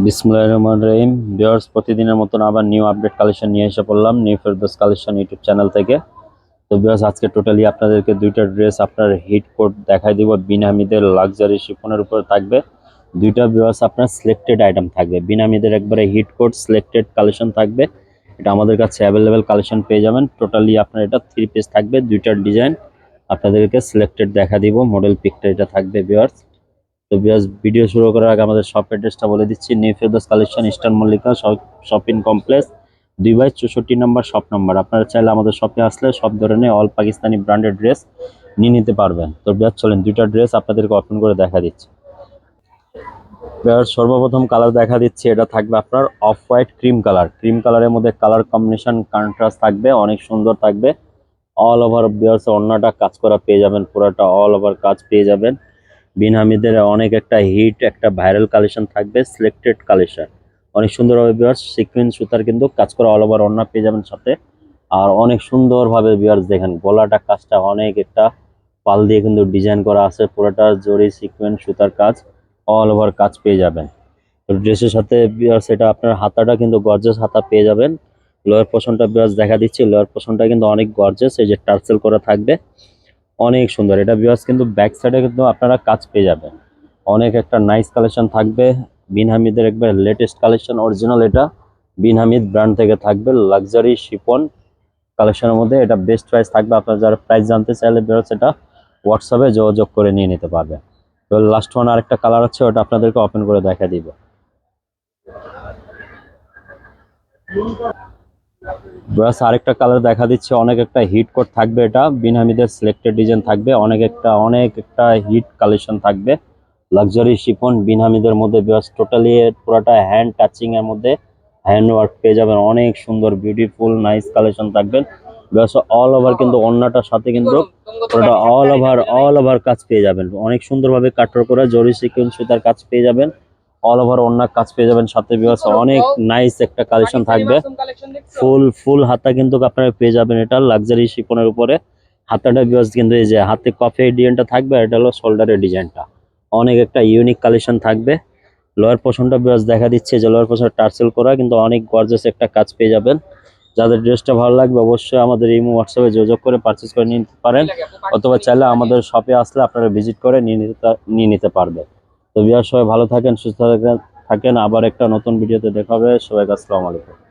বিসমিল্লাহির রহমানির রহিম। ভিউয়ার্স, প্রতিদিনের মতন আবার নিউ আপডেট কালেকশন নিয়ে এসে পড়লাম new Ferdous collection YouTube channel থেকে। তো ভিউয়ার্স, আজকে টোটালি আপনাদেরকে দুইটা ড্রেস আপনার হিট কোট দেখাই দিব। বিনামিদের লাক্সারি শিফনের উপরে থাকবে দুইটা। ভিউয়ার্স, আপনার সিলেক্টেড আইটেম থাকবে। বিনামিদের একবারে হিট কোট সিলেক্টেড কালেকশন থাকবে। এটা আমাদের কাছে অ্যাভেলেবেল কালেকশন পেয়ে যাবেন। টোটালি আপনার এটা 3 পিস থাকবে, দুইটার ডিজাইন আপনাদেরকে সিলেক্টেড দেখা দিব। মডেল পিকটা এটা থাকবে ভিউয়ার্স। তো ভিউয়ার্স, ভিডিও শুরু করার আগে আমাদের শপ অ্যাড্রেসটা বলে দিচ্ছি। New Ferdous collection, eastern Mallika shopping complex, 2/64 নম্বর শপ নাম্বার। আপনারা চাইলে আমাদের শপে আসলে সব ধরনের অল পাকিস্তানি ব্র্যান্ডেড ড্রেস নিয়ে নিতে পারবেন। তো ভিউয়ার্স, চলেন দুইটা ড্রেস আপনাদেরকে ওপেন করে দেখা দিচ্ছি। ভিউয়ার্স, সর্বপ্রথম কালার দেখা দিচ্ছি, এটা থাকবে আপনার off white cream colour. Cream কালারের মধ্যে কালার কম্বিনেশন কন্ট্রাস্ট থাকবে, অনেক সুন্দর থাকবে। অল ওভার ভিউয়ার্স ওড়নাটা কাজ করা পেয়ে যাবেন, পুরোটা অল ওভার কাজ পেয়ে যাবেন। বিন হামিদের অনেক একটা হিট একটা ভাইরাল কালেকশন থাকবে, সিলেক্টেড কালেকশন অনেক সুন্দরভাবে ভিউয়ার্স সিকোয়েন্স সুতার কিন্তু কাজ করা অল ওভার ওড়না পেয়ে যাবেন সাথে। আর অনেক সুন্দরভাবে ভিউয়ার্স দেখেন গলাটা কাজটা অনেক একটা পাল দিয়ে কিন্তু ডিজাইন করা আছে, পুরোটা জরি সিকোয়েন্স সুতার কাজ অল ওভার কাজ পেয়ে যাবেন। তো ড্রেসের সাথে ভিউয়ার্স এটা আপনার হাতাটা কিন্তু গর্জাস হাতা পেয়ে যাবেন। লোয়ার পোর্শনটা ভিউয়ার্স দেখা দিচ্ছি, লোয়ার পোর্শনটা কিন্তু অনেক গর্জাস, এই যে টার্সেল করা থাকবে, অনেক সুন্দর। এটা ভিউয়ার্স কিন্তু ব্যাক সাইডে কিন্তু আপনারা কাজ পেয়ে যাবেন। অনেক একটা নাইস কালেকশন থাকবে। বিন হামিদের একবার লেটেস্ট কালেকশন অরিজিনাল, এটা বিন হামিদ ব্র্যান্ড থেকে থাকবে লাক্সারি শিফন কালেকশনের মধ্যে। এটা বেস্ট প্রাইস থাকবে। আপনারা যারা প্রাইস জানতে চাইলে ভিউয়ার্স এটা হোয়াটসঅ্যাপে যোগাযোগ করে নিয়ে নিতে পারবে। তো লাস্ট ওয়ান আরেকটা কালার আছে, ওটা আপনাদেরকে ওপেন করে দেখা দিব। ব্রাস আরেকটা কালার দেখা দিচ্ছে, অনেক একটা হিট কোট থাকবে। এটা বিন হামিদের সিলেক্টেড ডিজাইন থাকবে, অনেক একটা হিট কালেকশন থাকবে। লাক্সারি শিফন বিন হামিদের মধ্যে ব্রাস টোটালি পুরোটা হ্যান্ড টাচিং এর মধ্যে হ্যান্ড ওয়ার্ক পেয়ে যাবেন। অনেক সুন্দর বিউটিফুল নাইস কালেকশন থাকবে। ব্রাস অল ওভার কিন্তু অন্যটার সাথে কিন্তু পুরোটা অল ওভার কাজ পেয়ে যাবেন। অনেক সুন্দরভাবে কাটর করে জরি সিকোয়েন্স সুতার কাজ পেয়ে যাবেন। অল ওভার অন্য কাজ পেয়ে যাবেন সাথে ভিউয়ার্স। অনেক নাইস একটা কালেকশন থাকবে। ফুল হাতা কিন্তু আপনারা পেয়ে যাবেন এটা লাক্সারি শিফনের উপরে। হাতাটা ভিউয়ার্স কিন্তু এই যে হাতে কফি ডিজাইনটা থাকবে, এটা হলো শোল্ডারের ডিজাইনটা। অনেক একটা ইউনিক কালেকশন থাকবে। লোয়ার পোর্শনটা ভিউয়ার্স দেখা দিচ্ছে যে লোয়ার পোর্শন টার্সেল করা কিন্তু অনেক গর্জাস একটা কাজ পেয়ে যাবেন। যাদের ড্রেসটা ভালো লাগবে অবশ্যই আমাদের এই হোয়াটসঅ্যাপে যোগাযোগ করে পারচেজ করে নিতে পারেন, অথবা চাইলে আমাদের শপে আসলে আপনারা ভিজিট করে নিয়ে নিতে পারবেন। তো ভিউয়ার্স, সবাই ভালো থাকেন, সুস্থ থাকেন। আবার একটা নতুন ভিডিওতে দেখা হবে। সবাইকে আসসালামু আলাইকুম।